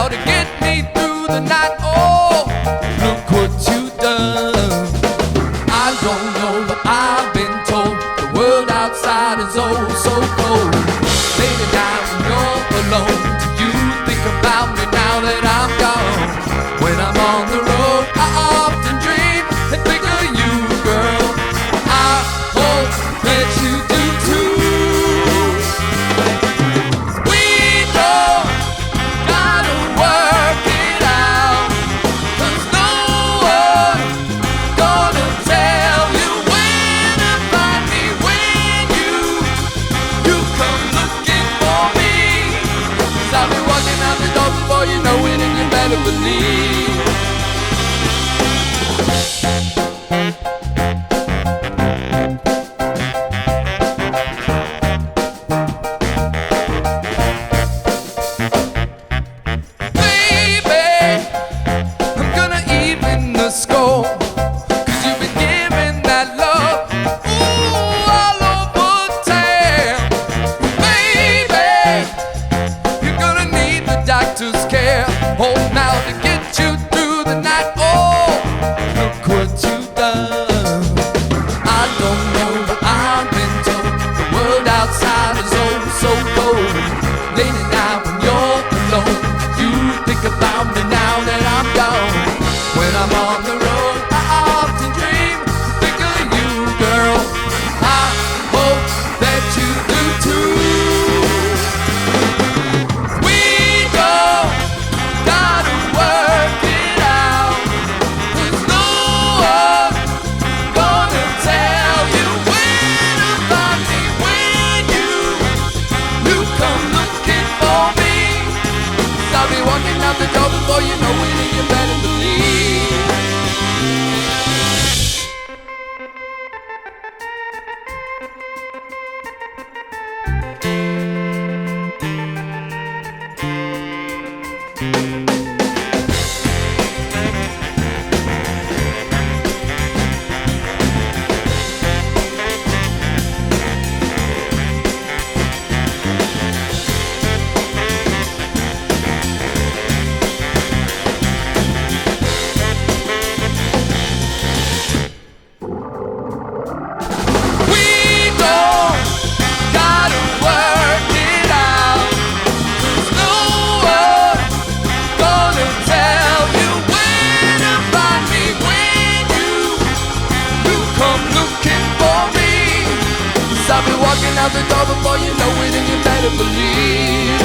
now to get me through the night. Oh, look what you done. I don't know, but I've been told the world outside is oh so cold. Lady, now when you're alone, do you think about me now that I'm gone? When I'm on the road, I often dream and think of you, girl. I hope that you do too. We don't gotta work it out, 'cause no one gonna tell you when to find me. When you come looking for me, 'cause I'll be walking out the door before you know it, and you better believe. Oh, now to get you through the night. Oh, look what you've done. I don't know, but I've been told the world outside is oh so cold. Lady, now when you're alone, you think about me now that I'm gone. When I'm on the road, I often dream, think of you, girl. I hope that you do too. Walking out the door before you know it, and you better believe. I'll be walking out the door before you know it, and you better believe.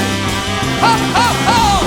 Ho, ho, ho!